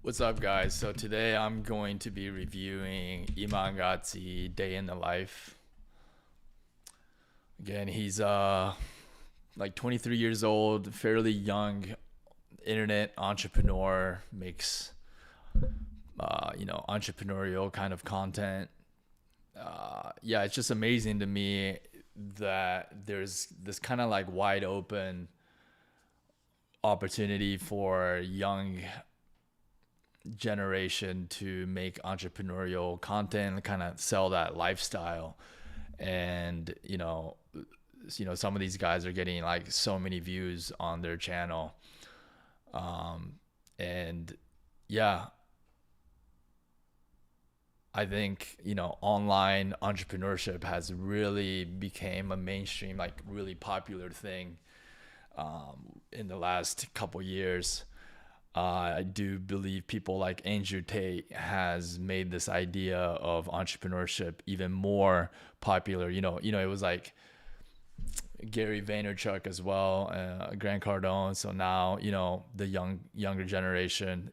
What's up, guys? So today I'm going to be reviewing Iman Gadzhi Day in the Life. Again, he's like 23 years old, fairly young internet entrepreneur, makes entrepreneurial kind of content. It's just amazing to me that there's this kind of like wide open opportunity for young generation to make entrepreneurial content and kind of sell that lifestyle. And some of these guys are getting like so many views on their channel. I think online entrepreneurship has really became a mainstream, like really popular thing in the last couple years. I do believe people like Andrew Tate has made this idea of entrepreneurship even more popular. It was like Gary Vaynerchuk as well, Grant Cardone. So now, the younger generation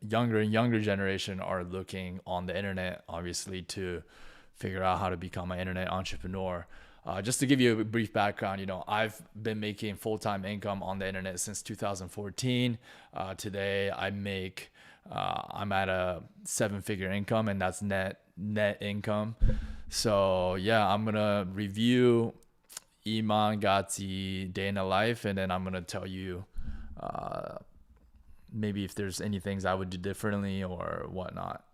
are looking on the internet, obviously, to figure out how to become an internet entrepreneur. Just to give you a brief background, I've been making full-time income on the internet since 2014. Today I'm at a 7-figure income, and that's net income. So yeah, I'm gonna review Iman Gadzhi Day in the Life, and then I'm gonna tell you maybe if there's any things I would do differently or whatnot.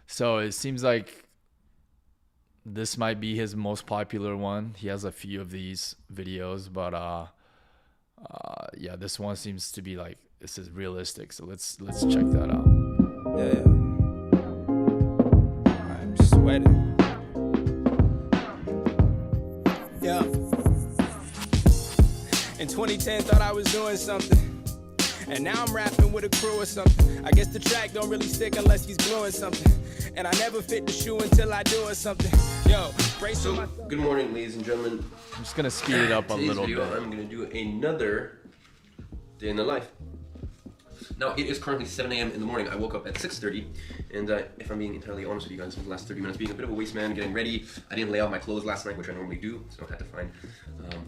So it seems like this might be his most popular one. He has a few of these videos, but this one seems to be like, this is realistic. So let's check that out. Yeah. I'm sweating. Yeah. In 2010, thought I was doing something. And now I'm rapping with a crew or something. I guess the track don't really stick unless he's gluing something. And I never fit the shoe until I do it something. Yo, brace for myself. Good morning, ladies and gentlemen. I'm just gonna speed it up a little bit. I'm gonna do another day in the life. Now it is currently 7 a.m. in the morning. I woke up at 6:30, and if I'm being entirely honest with you guys, for the last 30 minutes being a bit of a waste man, getting ready. I didn't lay out my clothes last night, which I normally do, so I had to find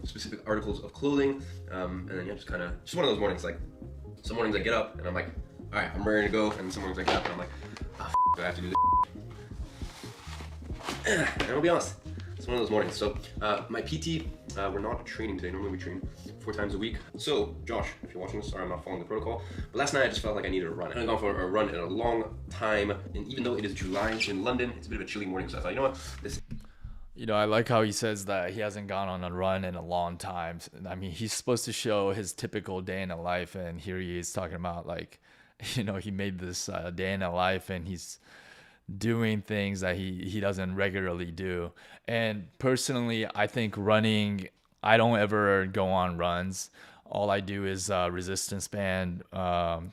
specific articles of clothing, and then just one of those mornings. Like some mornings I get up and I'm like, all right, I'm ready to go, and some mornings I get up and I'm like, I have to do this. And I'll be honest, it's one of those mornings. So my PT, we're not training today. Normally we train 4 times a week. So Josh, if you're watching this, sorry I'm not following the protocol, but last night I just felt like I needed a run. I hadn't gone for a run in a long time, and even though it is July in London, it's a bit of a chilly morning, so I thought, you know what, I like how he says that he hasn't gone on a run in a long time. I mean, he's supposed to show his typical day in a life, and here he is talking about like, he made this day in a life, and he's doing things that he doesn't regularly do. And personally, I think running, I don't ever go on runs. All I do is resistance band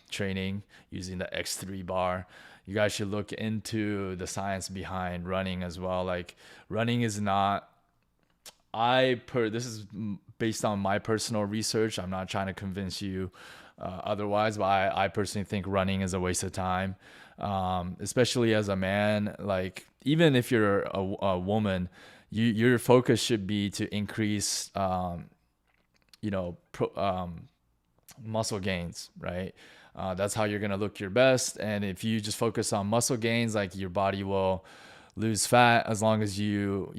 training using the X3 bar. You guys should look into the science behind running as well. Like, running is not, this is based on my personal research. I'm not trying to convince you otherwise, but I personally think running is a waste of time. Especially as a man, like even if you're a woman, your focus should be to increase, muscle gains, right? That's how you're going to look your best. And if you just focus on muscle gains, like your body will lose fat as long as you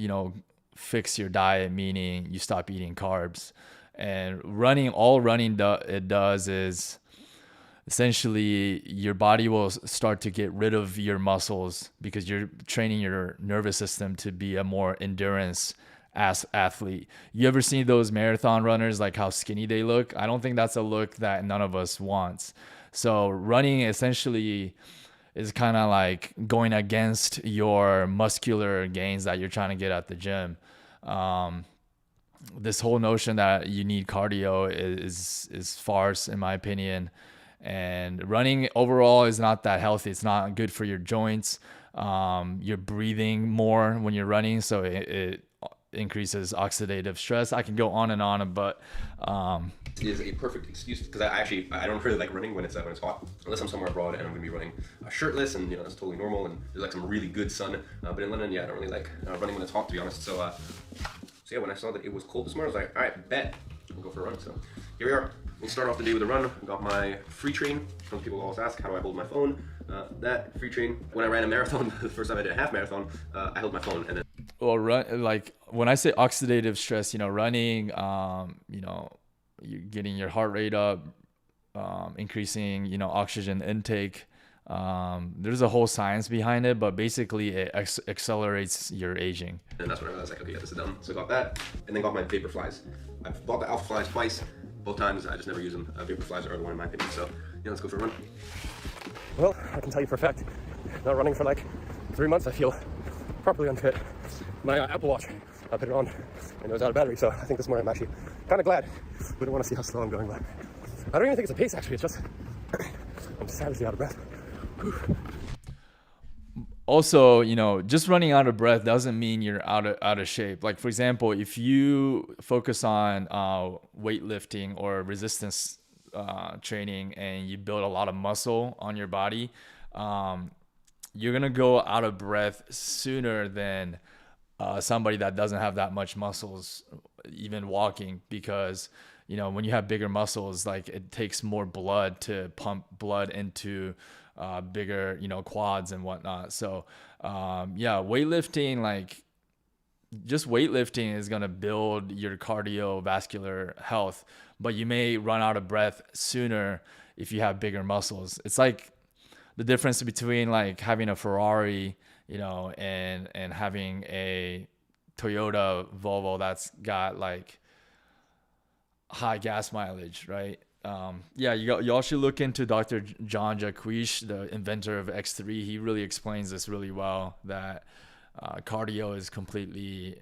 fix your diet, meaning you stop eating carbs. And all running does is essentially your body will start to get rid of your muscles because you're training your nervous system to be a more endurance athlete. You ever seen those marathon runners, like how skinny they look? I don't think that's a look that none of us wants. So running essentially is kind of like going against your muscular gains that you're trying to get at the gym. This whole notion that you need cardio is farce, in my opinion. And running overall is not that healthy. It's not good for your joints. You're breathing more when you're running, so it increases oxidative stress. I can go on, but It is a perfect excuse because I don't really like running when it's hot, unless I'm somewhere abroad and I'm gonna be running shirtless, and that's totally normal, and there's like some really good sun. But in London, yeah, I don't really like running when it's hot, to be honest. So yeah, when I saw that it was cold this morning, I was like, all right, bet, we'll go for a run. So here we are. We'll start off the day with a run. I got my free train. Some people always ask, how do I hold my phone? That free train. When I ran a marathon, the first time I did a half marathon, I held my phone and then. Well, run, like when I say oxidative stress, running, you're getting your heart rate up, increasing, oxygen intake. There's a whole science behind it, but basically it accelerates your aging. And that's when I was like, okay, yeah, this is done. So I got that, and then got my vapor flies. I've bought the alpha flies twice. Both times I just never use them. Vapor flies are the one in my opinion. So let's go for a run. Well, I can tell you for a fact, not running for like 3 months, I feel properly unfit. My Apple Watch, I put it on and it was out of battery, so I think this morning I'm actually kind of glad. We don't want to see how slow I'm going, but I don't even think it's a pace actually, it's just I'm savagely out of breath. Whew. Also, just running out of breath doesn't mean you're out of shape. Like, for example, if you focus on weightlifting or resistance training and you build a lot of muscle on your body, you're going to go out of breath sooner than somebody that doesn't have that much muscles, even walking, because, when you have bigger muscles, like it takes more blood to pump blood into bigger, quads and whatnot. So, weightlifting, like just weightlifting is going to build your cardiovascular health, but you may run out of breath sooner if you have bigger muscles. It's like the difference between like having a Ferrari, and having a Toyota Volvo that's got like high gas mileage, right? Y'all should look into Dr. John Jacques, the inventor of X3. He really explains this really well, that cardio is completely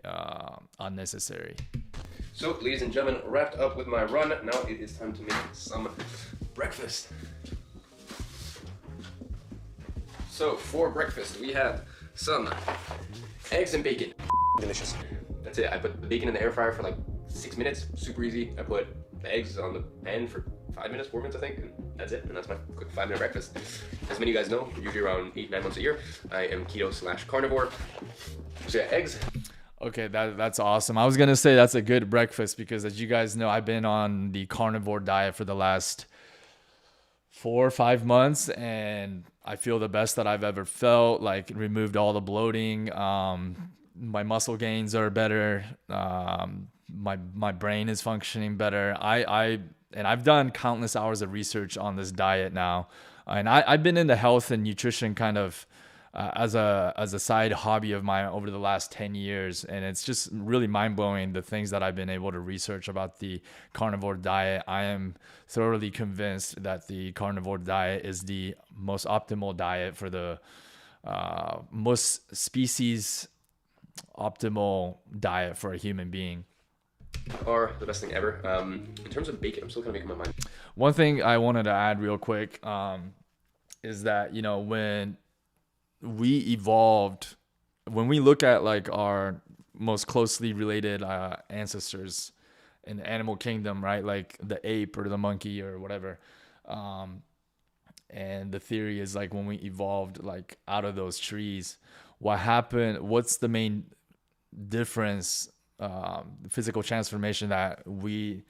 unnecessary. So, ladies and gentlemen, wrapped up with my run. Now it is time to make some breakfast. So, for breakfast, we have some eggs and bacon. Delicious. That's it. I put the bacon in the air fryer for like 6 minutes. Super easy. I put the eggs on the pan for 4 minutes, I think, and that's it. And that's my quick 5-minute breakfast. As many of you guys know, usually around 8-9 months a year, I am keto/carnivore. So yeah, eggs. Okay, that's awesome. I was gonna say that's a good breakfast because, as you guys know, I've been on the carnivore diet for the last 4 or 5 months, and I feel the best that I've ever felt. Like, removed all the bloating. My muscle gains are better. My brain is functioning better. I've done countless hours of research on this diet now, and I've been into health and nutrition kind of as a side hobby of mine over the last 10 years, and it's just really mind-blowing the things that I've been able to research about the carnivore diet. I am thoroughly convinced that the carnivore diet is the most optimal diet for the most species optimal diet for a human being. Are the best thing ever. In terms of bacon, I'm still kind of making my mind. One thing I wanted to add real quick is that, when we evolved, when we look at like our most closely related ancestors in the animal kingdom, right? Like the ape or the monkey or whatever. And the theory is like when we evolved like out of those trees, what happened, what's the main difference, physical transformation that we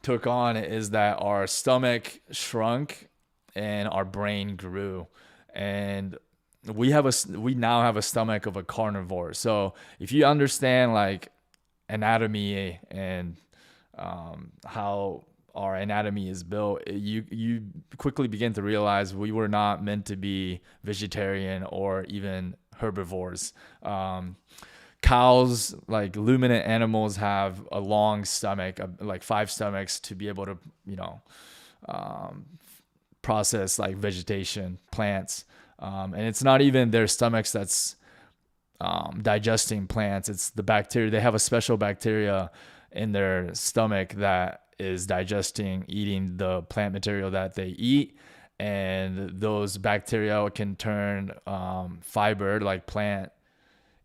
took on is that our stomach shrunk and our brain grew. And we now have a stomach of a carnivore. So if you understand like anatomy and how our anatomy is built, you quickly begin to realize we were not meant to be vegetarian or even herbivores. Cows, like ruminant animals, have a long stomach, like 5 stomachs, to be able to, process like vegetation, plants. And it's not even their stomachs that's digesting plants. It's the bacteria. They have a special bacteria in their stomach that is eating the plant material that they eat. And those bacteria can turn fiber, like plant,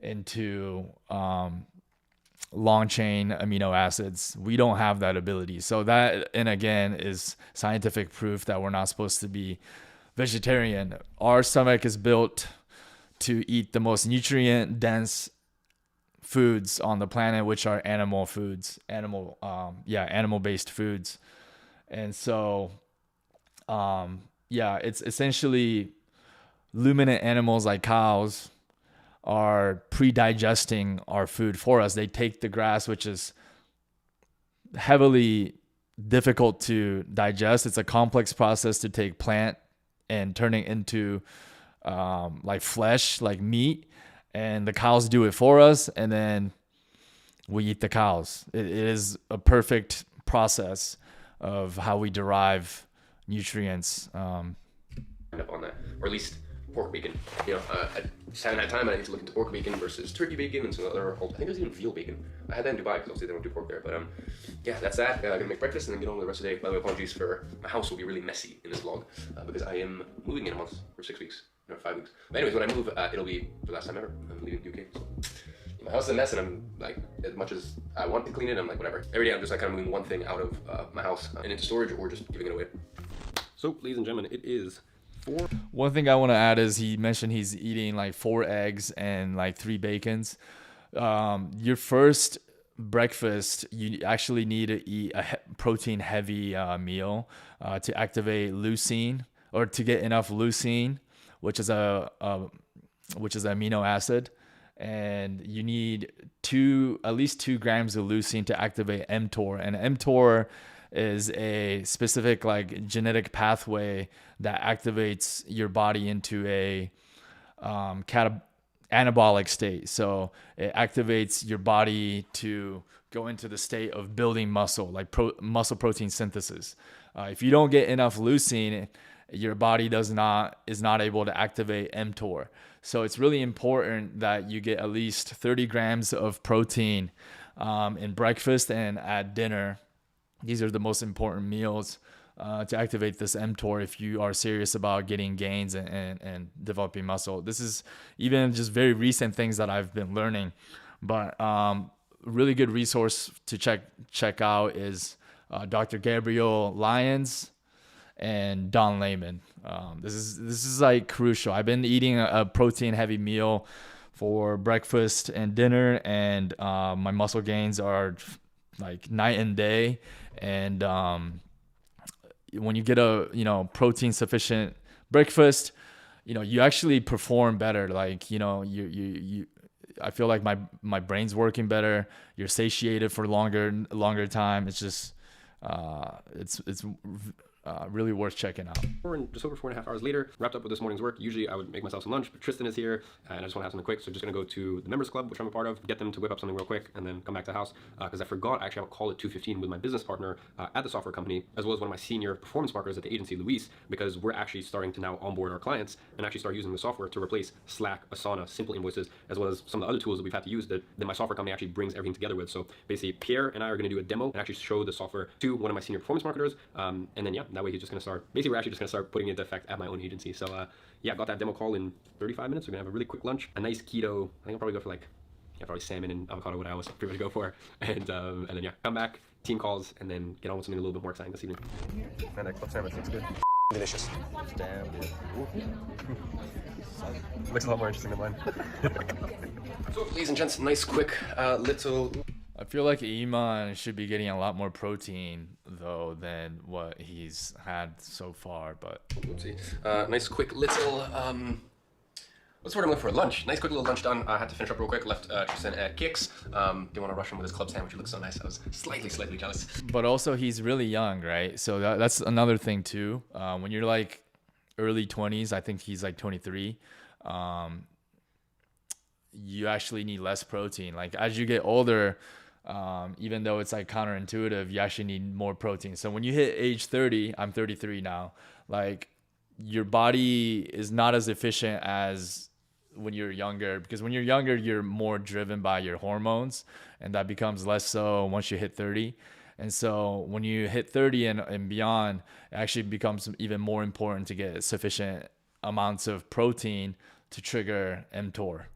into long chain amino acids. We don't have that ability. So that, and again, is scientific proof that we're not supposed to be vegetarian. Our stomach is built to eat the most nutrient dense foods on the planet, which are animal foods, animal based foods. And so, it's essentially ruminant animals like cows are pre-digesting our food for us. They take the grass, which is heavily difficult to digest. It's a complex process to take plant and turn it into like flesh, like meat. And the cows do it for us, and then we eat the cows. It is a perfect process of how we derive nutrients. Up on that, or at least pork bacon. I just haven't had time. I need to look into pork bacon versus turkey bacon and some other. I think there's even veal bacon. I had that in Dubai because obviously they don't do pork there. But that's that. I'm gonna make breakfast and then get on with the rest of the day. By the way, apologies for my house will be really messy in this vlog because I am moving in a month or 6 weeks. No, 5 weeks. But anyways, when I move, it'll be the last time ever. I'm leaving UK. So my house is a mess, and I'm like, as much as I want to clean it, I'm like, whatever. Every day I'm just like kind of moving one thing out of my house and into storage or just giving it away. So, ladies and gentlemen, it is 4. One thing I want to add is he mentioned he's eating like 4 eggs and like 3 bacons. Your first breakfast, you actually need to eat a protein heavy meal to activate leucine, or to get enough leucine, which is amino acid, and you need at least 2 grams of leucine to activate mTOR. And mTOR is a specific like genetic pathway that activates your body into a anabolic state. So it activates your body to go into the state of building muscle, like muscle protein synthesis. If you don't get enough leucine, your body is not able to activate mTOR. So it's really important that you get at least 30 grams of protein in breakfast and at dinner. These are the most important meals to activate this mTOR if you are serious about getting gains and developing muscle. This is even just very recent things that I've been learning, but really good resource to check out is Dr. Gabriel Lyons and Don Layman. This is like crucial. I've been eating a protein heavy meal for breakfast and dinner, and my muscle gains are like night and day. And when you get a protein sufficient breakfast, you actually perform better. Like you I feel like my brain's working better. You're satiated for longer time. It's just it's really worth checking out. Just over 4.5 hours later, wrapped up with this morning's work. Usually I would make myself some lunch, but Tristan is here and I just want to have something quick. So just going to go to the members club, which I'm a part of, get them to whip up something real quick and then come back to the house because I forgot I actually have a call at 2:15 with my business partner at the software company, as well as one of my senior performance marketers at the agency, Luis, because we're actually starting to now onboard our clients and actually start using the software to replace Slack, Asana, Simple Invoices, as well as some of the other tools that we've had to use that my software company actually brings everything together with. So basically Pierre and I are going to do a demo and actually show the software to one of my senior performance marketers, and then that way he's just going to start. Basically, we're actually just going to start putting it into effect at my own agency. So I got that demo call in 35 minutes. We're going to have a really quick lunch, a nice keto. I think I'll probably go for probably salmon and avocado, what I always pretty much go for. And then come back, team calls, and then get on with something a little bit more exciting this evening. Man, that club salmon looks good. Delicious. Damn good. Looks a lot more interesting than mine. So, ladies and gents, nice quick little... I feel like Iman should be getting a lot more protein though than what he's had so far, but oopsie. Nice quick little what's the word I'm looking for? Lunch. Nice quick little lunch done. I had to finish up real quick. Left Tristan at Kicks. Didn't want to rush him with his club sandwich. It looks so nice. I was slightly jealous. But also he's really young, right? So that's another thing too. When you're like early 20s, I think he's like 23. You actually need less protein. Like as you get older, even though it's like counterintuitive, you actually need more protein. So when you hit age 30, I'm 33 now, like your body is not as efficient as when you're younger, because when you're younger, you're more driven by your hormones, and that becomes less so once you hit 30. And so when you hit 30 and beyond, it actually becomes even more important to get sufficient amounts of protein to trigger mTOR.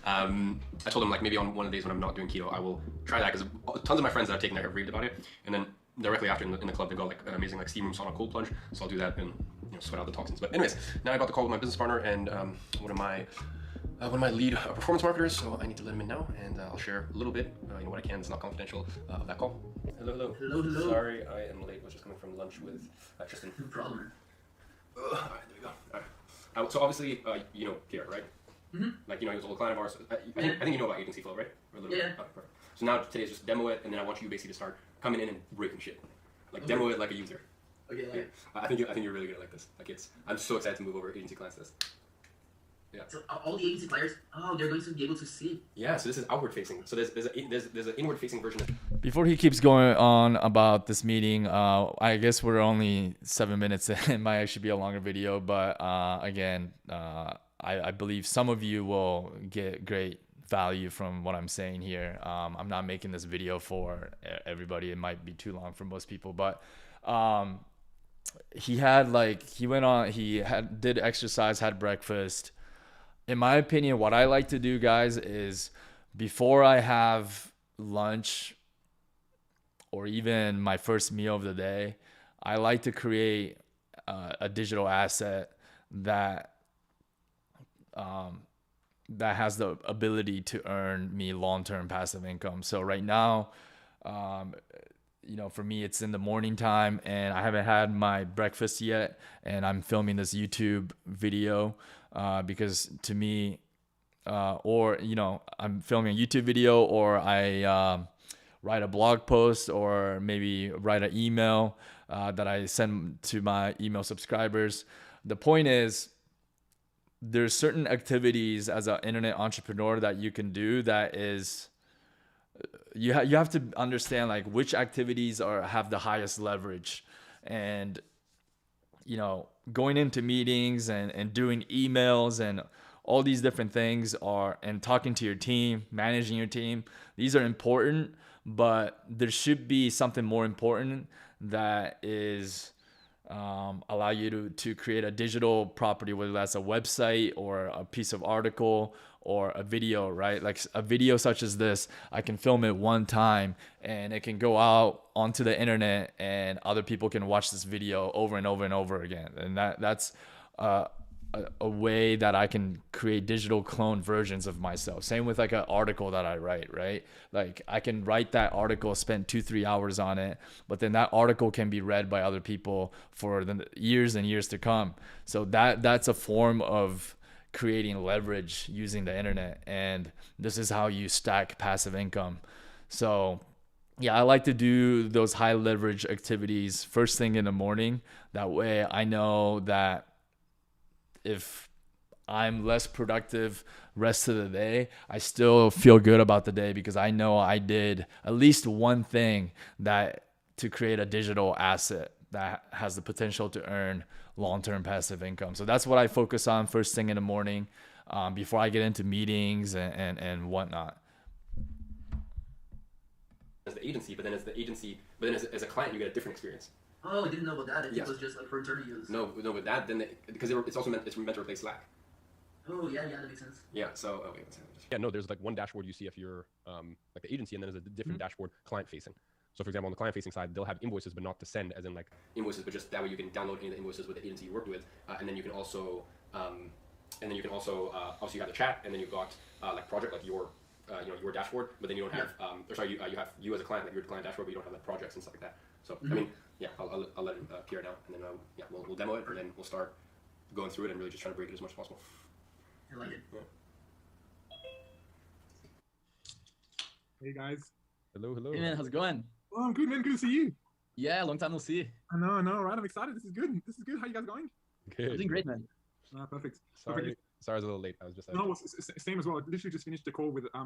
I told him like maybe on one of the days when I'm not doing keto, I will try that because tons of my friends that I've taken there have raved about it. And then directly after in the club, they got like an amazing like steam room sauna cold plunge. So I'll do that and sweat out the toxins. But anyways, now I got the call with my business partner and one of my lead performance marketers. So I need to let him in now, and I'll share a little bit, what I can. It's not confidential of that call. Hello. Sorry, I am late. I was just coming from lunch with Tristan. No problem. All right, there we go. All right. So obviously, you know Pierre, right? Mm-hmm. Like, he was a little client of ours. I think you know about agency flow, right? Or a little Yeah. bit? Okay, perfect. So now today is just demo it, and then I want you basically to start coming in and breaking shit. Like, demo it like a user. Okay, Yeah. I think you're really good at like this. Like, I'm so excited to move over agency clients to this. Yeah. So all the agency players, they're going to be able to see. Yeah. So this is outward facing. So there's an inward facing version of. Before he keeps going on about this meeting, I guess we're only 7 minutes in. It might actually be a longer video, but again, I believe some of you will get great value from what I'm saying here. I'm not making this video for everybody. It might be too long for most people, but he did exercise, had breakfast. In my opinion, what I like to do, guys, is before I have lunch or even my first meal of the day, I like to create a digital asset that has the ability to earn me long-term passive income. So right now, for me, it's in the morning time and I haven't had my breakfast yet, and I'm filming this YouTube video because to me, I'm filming a YouTube video, or I write a blog post, or maybe write an email that I send to my email subscribers. The point is, there's certain activities as an internet entrepreneur that you can do that is, you have to understand like which activities have the highest leverage. And going into meetings and doing emails and all these different things and talking to your team, managing your team, these are important, but there should be something more important that is allow you to create a digital property, whether that's a website or a piece of article or a video, right? Like a video such as this, I can film it one time and it can go out onto the internet and other people can watch this video over and over and over again. And that's a way that I can create digital clone versions of myself. Same with like an article that I write, right? Like I can write that article, spend 2-3 hours on it, but then that article can be read by other people for the years and years to come. So that's a form of creating leverage using the internet, and this is how you stack passive income. So yeah, I like to do those high leverage activities first thing in the morning. That way I know that if I'm less productive rest of the day, I still feel good about the day because I know I did at least one thing to create a digital asset that has the potential to earn long-term passive income. So that's what I focus on first thing in the morning before I get into meetings and whatnot. As the agency, but then as a client, you get a different experience. Oh, I didn't know about that. I think Yes. it was just like for internal use. No, with that, then because it's meant to replace Slack. Oh, yeah, that makes sense. Yeah. So okay. Yeah, no, there's like one dashboard you see if you're like the agency, and then there's a different dashboard client facing. So for example, on the client facing side, they'll have invoices, but not to send, as in like Invoices, but just that way you can download any of the invoices with the agency you worked with, and then you can also obviously you have the chat, and then you've got like project, like your dashboard, but then you don't have you have you as a client, like your client dashboard, but you don't have like projects and stuff like that. So I mean, yeah, I'll let him Pierre now, and then we'll demo it, and then we'll start going through it and really just try to break it as much as possible. I like it. Yeah. Hey guys. hello. Hey man, how's it going? Oh, I'm good, man. Good to see you. Yeah, long time no see. I know, right? I'm excited. This is good. How you guys going? I'm doing great, man. Perfect. Sorry, Perfect. I was a little late. I was just No, same as well. I literally just finished the call with I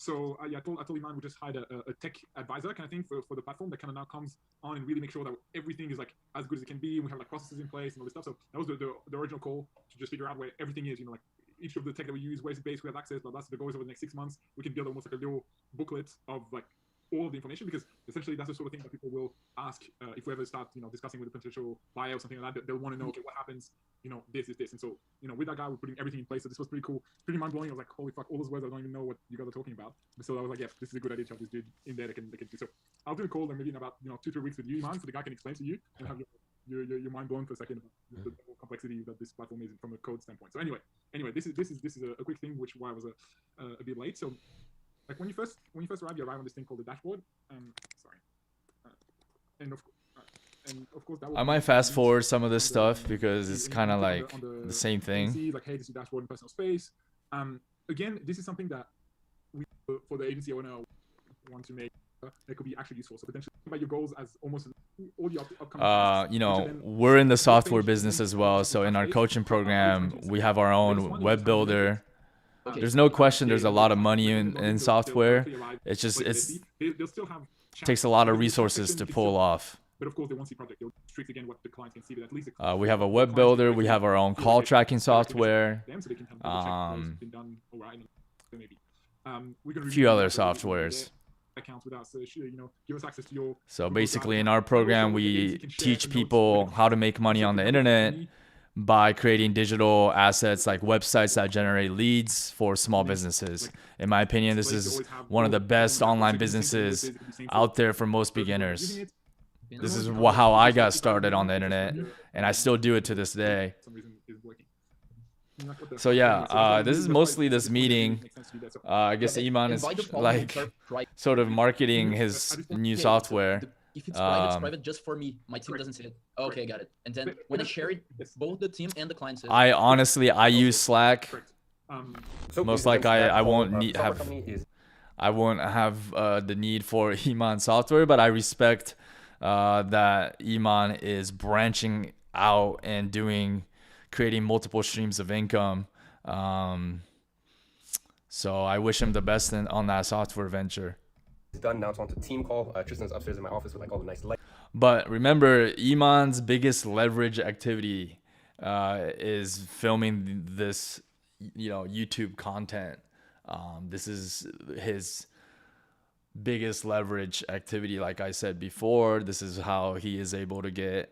told Iman we just hired a tech advisor kind of thing for the platform that kind of now comes on and really make sure that everything is like as good as it can be. We have like processes in place and all this stuff. So that was the original call to just figure out where everything is. Like each of the tech that we use, where's the base, we have access, blah blah. So the goal is over the next 6 months we can build almost like a little booklet of like all of the information, because essentially that's the sort of thing that people will ask if we ever start, discussing with a potential buyer or something like that. They'll want to know, okay, what happens, this is this. And so, with that guy, we're putting everything in place. So this was pretty cool, pretty mind blowing. I was like, holy fuck, all those words, I don't even know what you guys are talking about. So I was like, yeah, this is a good idea to have this dude in there that can do. So I'll do a call and maybe in about 2-3 weeks with you, Iman, so the guy can explain to you and have your mind blown for a second about the complexity that this platform is from a code standpoint. So anyway, this is a quick thing, which why I was a bit late. So like when you first arrive, you arrive on this thing called the dashboard. And of course that I might fast forward some of this stuff because it's kind of like the same thing. See, like, hey, this is dashboard in personal space. Again, this is something that we, for the agency owner, want to make that could be actually useful. So potentially about your goals as almost all the upcoming we're in the software business as well. So in our coaching program, we have our own web builder. There's no question there's a lot of money in software. It's just takes a lot of resources to pull off. But of course, they won't see project. They'll restrict again what the clients can see. But at least we have a web builder. We have our own call tracking software. A few other softwares. Accounts with us, so give us access to your. So basically, in our program, we teach people how to make money on the internet by creating digital assets like websites that generate leads for small businesses. In my opinion, this is one of the best online businesses out there for most beginners. This is how I got started on the internet, and I still do it to this day. So yeah, this is mostly this meeting. I guess Iman is like sort of marketing his new software. If it's private, it's private just for me. My team doesn't see it. Okay, got it. And then when I share it, both the team and the client see it. I use Slack. Most like I won't have the need for Iman software, but I respect that Iman is branching out and creating multiple streams of income. So I wish him the best on that software venture. It's done. Now it's on to team call. Tristan's upstairs in my office with like all the nice lights. But remember, Iman's biggest leverage activity is filming this, YouTube content. This is his biggest leverage activity. Like I said before, this is how he is able to get,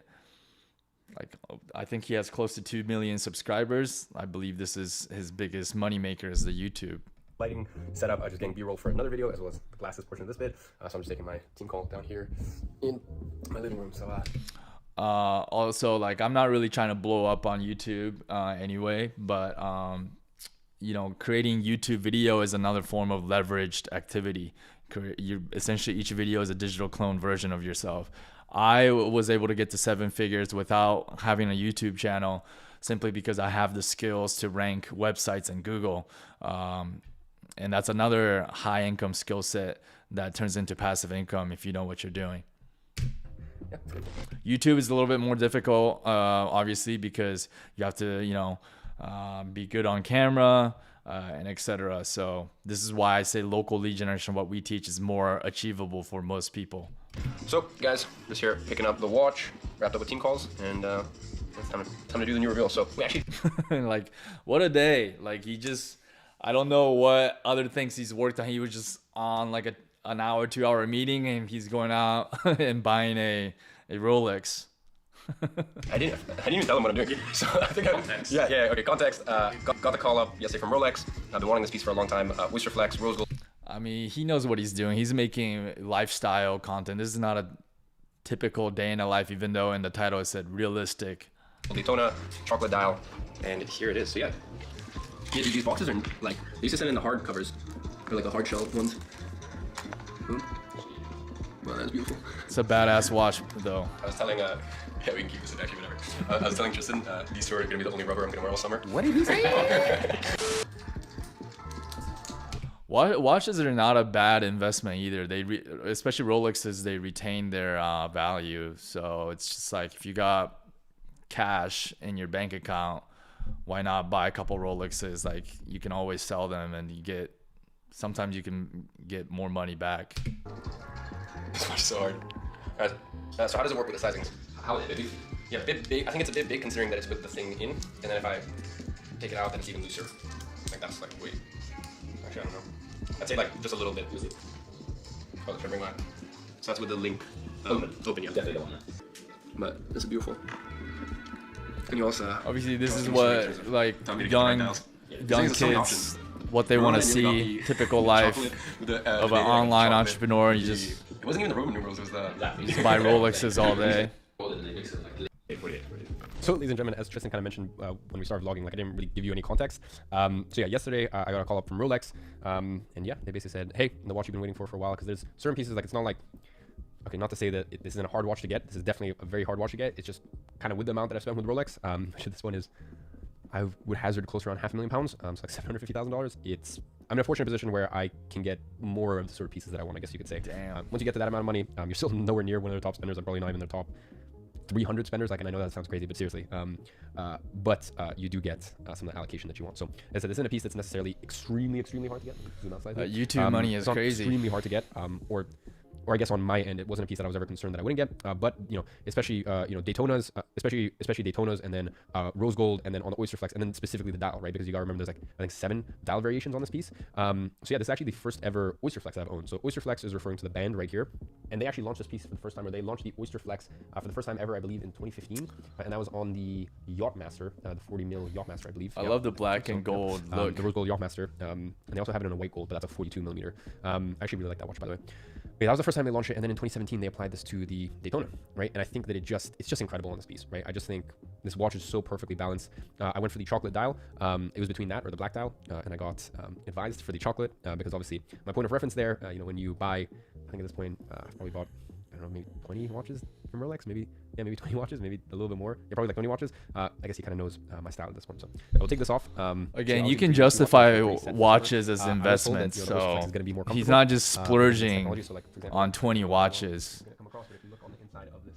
I think he has close to 2 million subscribers. I believe this is his biggest moneymaker is the YouTube. Lighting setup. Just getting B-roll for another video, as well as the glasses portion of this bit. So I'm just taking my team call down here in my living room. So also, I'm not really trying to blow up on YouTube anyway, but creating YouTube video is another form of leveraged activity. Essentially, each video is a digital clone version of yourself. I was able to get to 7 figures without having a YouTube channel, simply because I have the skills to rank websites in Google. And that's another high income skill set that turns into passive income if you know what you're doing. Yeah. YouTube is a little bit more difficult, obviously, because you have to, be good on camera and etc. So this is why I say local lead generation, what we teach, is more achievable for most people. So guys, just here picking up the watch, wrapped up with team calls, and it's time to do the new reveal. So we actually what a day. I don't know what other things he's worked on. He was just on an hour, 2 hour meeting, and he's going out and buying a Rolex. I didn't even tell him what I'm doing. So I think context. Okay, context. Got the call up yesterday from Rolex. I've been wanting this piece for a long time. Oyster Flex, rose gold. I mean, he knows what he's doing. He's making lifestyle content. This is not a typical day in a life, even though in the title it said realistic. Daytona, chocolate dial, and here it is. So yeah, dude, these boxes are they used to send in the hard covers, or the hard shell ones. Well, that's beautiful. It's a badass watch, though. I was telling, yeah, we can keep this in actually, whatever. I was telling Tristan, these two are gonna be the only rubber I'm gonna wear all summer. What did you say? Watches are not a bad investment either. Especially Rolexes, they retain their value. So it's just if you got cash in your bank account, why not buy a couple Rolexes? You can always sell them, and sometimes you can get more money back. This watch is so hard. Alright, so how does it work with the sizings? How is it? Yeah, a bit big. I think it's a bit big considering that it's with the thing in, and then if I take it out, then it's even looser. That's wait. Actually, I don't know. I'd say just a little bit. Oh, should I bring mine? So that's with the link. Open, yeah. Definitely don't want But this is beautiful. And you also Obviously, this is what like tell me to get the young right young These are some kids, what they want to Remember when you see, got the typical life chocolate with the, of an the online chocolate, entrepreneur. You the- just It wasn't even the Roman numerals, it was the... just buy Rolexes all day. So, ladies and gentlemen, as Tristan kind of mentioned when we started vlogging, like I didn't really give you any context. So yeah, yesterday I got a call up from Rolex, and yeah, they basically said, hey, the watch you've been waiting for a while, because there's certain pieces, like it's not like, okay, not to say that this isn't a hard watch to get. This is definitely a very hard watch to get. It's just kind of with the amount that I've spent with Rolex. Actually, this one is, I would hazard close around £500,000, so like $750,000. I'm in a fortunate position where I can get more of the sort of pieces that I want, I guess you could say. Damn. Once you get to that amount of money, you're still nowhere near one of the top spenders. I'm probably not even the top 300 spenders. Like, and I know that sounds crazy, but seriously, but you do get some of the allocation that you want. So as I said, this isn't a piece that's necessarily extremely hard to get. Zoom out slightly. YouTube money is it's not crazy. extremely hard to get, or I guess on my end, it wasn't a piece that I was ever concerned that I wouldn't get. But you know, especially you know, Daytonas, especially Daytonas, and then rose gold, and then on the Oyster Flex, and then specifically the dial, right? Because you gotta remember, there's like I think 7 dial variations on this piece. So yeah, this is actually the first ever Oyster Flex I've owned. So Oyster Flex is referring to the band right here, and they actually launched this piece for the first time, or they launched the Oyster Flex for the first time ever, I believe, in 2015, and that was on the Yachtmaster, the 40 mil Yachtmaster, I believe. I love the black and gold look. The rose gold Yachtmaster, and they also have it in a white gold, but that's a 42 millimeter. I actually really like that watch, by the way. But that was the first time they launched it, and then in 2017 they applied this to the Daytona, right? And I think that it's just incredible on this piece, right? I just think this watch is so perfectly balanced. I went for the chocolate dial. It was between that or the black dial, and I got advised for the chocolate because obviously my point of reference there, you know, when you buy, I think at this point I've probably bought, I don't know, maybe 20 watches from Rolex, maybe 20 watches, maybe a little bit more. Yeah, probably like 20 watches. I guess he kind of knows my style at this one. So I'll take this off. Again, so you I'll can do 3 justify watches for watches as I was told that, investments, you know, the Oyster so Flex is gonna be more he's comfortable, not just because of splurging technology. So, like, for example, on 20 watches. it's gonna come across, but if you look on the inside of this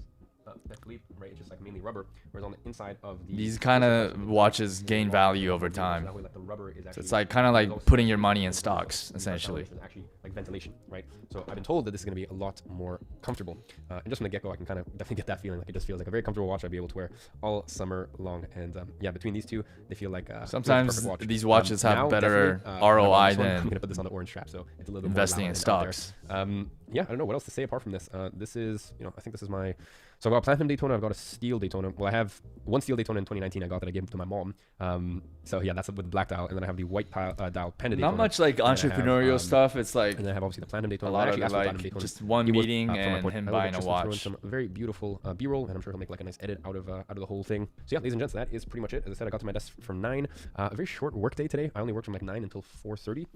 Philippe, right, it's just like mainly rubber, whereas on the inside of the These kind of watches gain value over time. that way, like, the rubber is So actually it's like kind of low like putting your sound, money in and stocks, the essentially. is actually like ventilation, right? So I've been told that this is going to be a lot more comfortable, and just from the get-go, I can kind of definitely get that feeling. Like, it just feels like a very comfortable watch I'd be able to wear all summer long. And yeah, between these two, they feel like Sometimes perfect watch. these watches have Now, better definitely, ROI this one, I'm than gonna put this on the orange strap, so it's a little bit investing more in relevant out there. stocks. Yeah, I don't know what else to say apart from this. This is, you know, I think this is my. So I've got a platinum Daytona, I've got a steel Daytona. Well, I have one steel Daytona in 2019 I got that I gave to my mom. So yeah, that's with the black dial, and then I have the white dial Panda Daytona. Not much like and then I have, entrepreneurial stuff. It's like and then I have obviously the platinum Daytona. a lot I of actually it, asked for like platinum Daytona. just one It was, meeting from my and point, him I will buying a just throw in watch. some very beautiful B-roll, and I'm sure he'll make like a nice edit out of the whole thing. So yeah, ladies and gents, that is pretty much it. As I said, I got to my desk from 9. A very short work day today. I only worked from like 9 until 4:30. You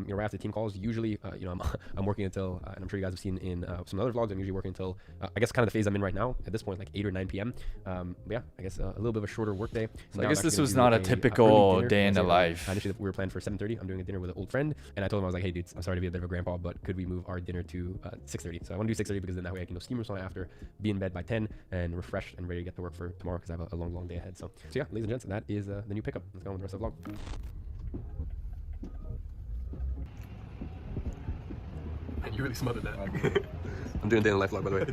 know, right after team calls. Usually, you know, I'm working until, and I'm sure you guys have seen in some other vlogs, I'm usually working until I guess kind of the phase I'm in right now. At this point, like 8 or 9 p.m. But yeah, I guess a little bit of a shorter work day. So Now I guess I'm this actually was gonna not do a typical early dinner. day in the Let's say, life. Initially, we were planned for 7:30. I'm doing a dinner with an old friend, and I told him, I was like, hey dudes, I'm sorry to be a bit of a grandpa, but could we move our dinner to 6:30? So I want to do 6:30 because then that way I can go steam room sauna after, be in bed by 10, and refreshed and ready to get to work for tomorrow because I have a long day ahead. So yeah, ladies and gents, that is the new pickup. Let's go on with the rest of the vlog. And you really smothered that. I'm doing day in the life vlog, by the way.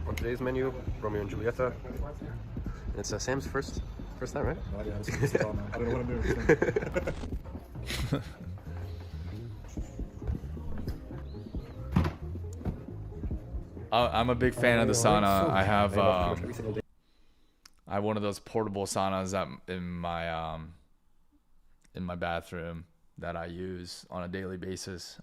On today's menu, Romeo and Julieta. And it's Sam's first time, right? I don't know what I'm doing. I'm a big fan of the sauna. I have one of those portable saunas in my bathroom that I use on a daily basis.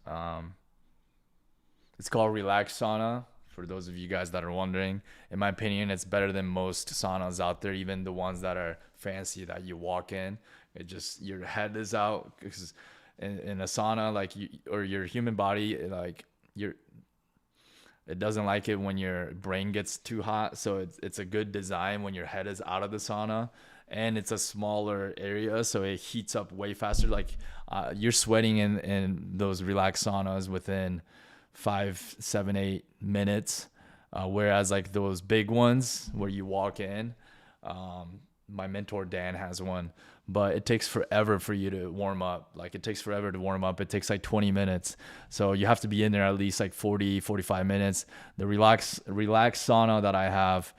It's called Relax Sauna. For those of you guys that are wondering, in my opinion, it's better than most saunas out there, even the ones that are fancy that you walk in. It just, your head is out, because in a sauna, like or your human body, like it doesn't like it when your brain gets too hot. So it's a good design when your head is out of the sauna, and it's a smaller area, so it heats up way faster. Like you're sweating in those relaxed saunas within 5, 7, 8 minutes, whereas like those big ones where you walk in, my mentor Dan has one, but it takes forever for you to warm up. Like it takes forever to warm up. It takes like 20 minutes. So you have to be in there at least like 40, 45 minutes. The relaxed sauna that I have,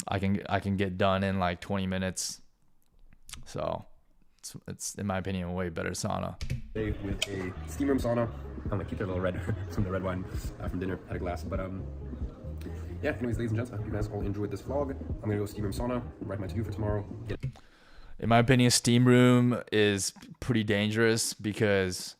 I can get done in like 20 minutes. So It's in my opinion a way better sauna. With a steam room sauna. I'm gonna keep their little red some of the red wine from dinner. Had a glass, but yeah. Anyways, ladies and gents, I hope you guys all enjoyed this vlog. I'm gonna go steam room sauna. Write my to-do for tomorrow. In my opinion, steam room is pretty dangerous because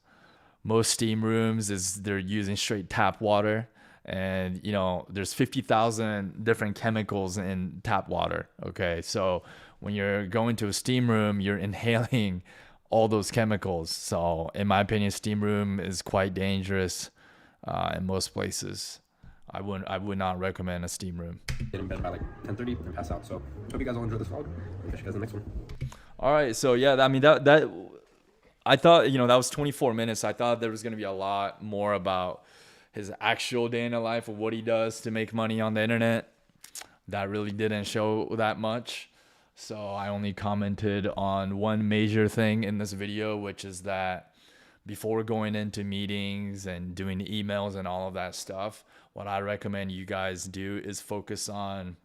most steam rooms they're using straight tap water, and there's 50,000 different chemicals in tap water. Okay, so when you're going to a steam room, you're inhaling all those chemicals. So in my opinion, steam room is quite dangerous in most places. I would not recommend a steam room. Get in bed by like 10:30 and pass out. So hope you guys all enjoy this vlog. I'll catch you guys in the next one. All right, so yeah, I mean that I thought that was 24 minutes. I thought there was gonna be a lot more about his actual day in the life of what he does to make money on the internet. That really didn't show that much. So I only commented on one major thing in this video, which is that before going into meetings and doing emails and all of that stuff, what I recommend you guys do is focus on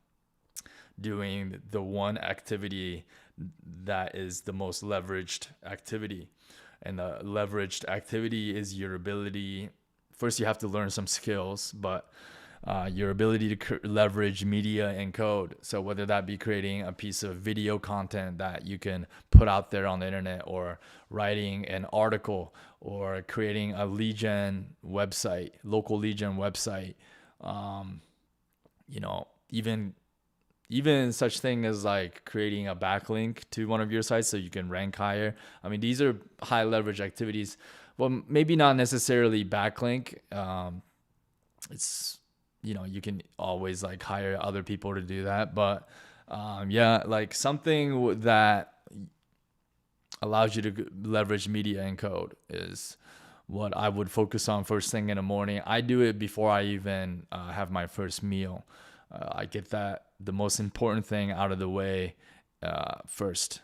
doing the one activity that is the most leveraged activity. And the leveraged activity is your ability. First, you have to learn some skills, but your ability to leverage media and code. So whether that be creating a piece of video content that you can put out there on the internet, or writing an article, or creating a lead gen website, local lead gen website, even such thing as like creating a backlink to one of your sites so you can rank higher. I mean, these are high leverage activities. Well, maybe not necessarily backlink. It's you can always like hire other people to do that, but yeah, like something that allows you to leverage media and code is what I would focus on first thing in the morning. I do it before I even have my first meal. I get the most important thing out of the way first,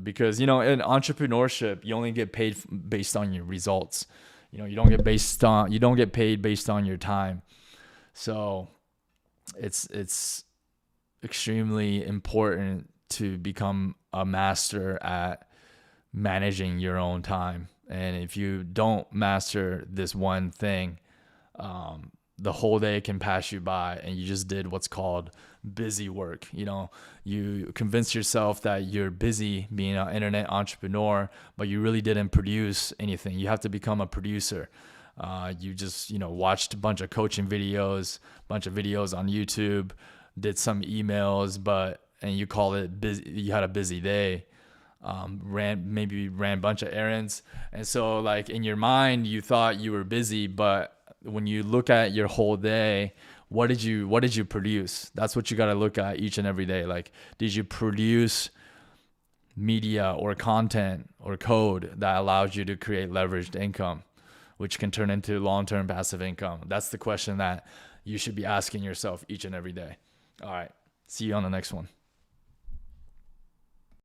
because in entrepreneurship you only get paid based on your results. You don't get paid based on your time. So it's extremely important to become a master at managing your own time. And if you don't master this one thing, the whole day can pass you by and you just did what's called busy work. You convince yourself that you're busy being an internet entrepreneur, but you really didn't produce anything. You have to become a producer. You just, watched a bunch of coaching videos, bunch of videos on YouTube, did some emails, and you call it busy. You had a busy day, ran a bunch of errands. And so like in your mind, you thought you were busy, but when you look at your whole day, what did you produce? That's what you got to look at each and every day. Like, did you produce media or content or code that allows you to create leveraged income, which can turn into long-term passive income? That's the question that you should be asking yourself each and every day. All right. See you on the next one.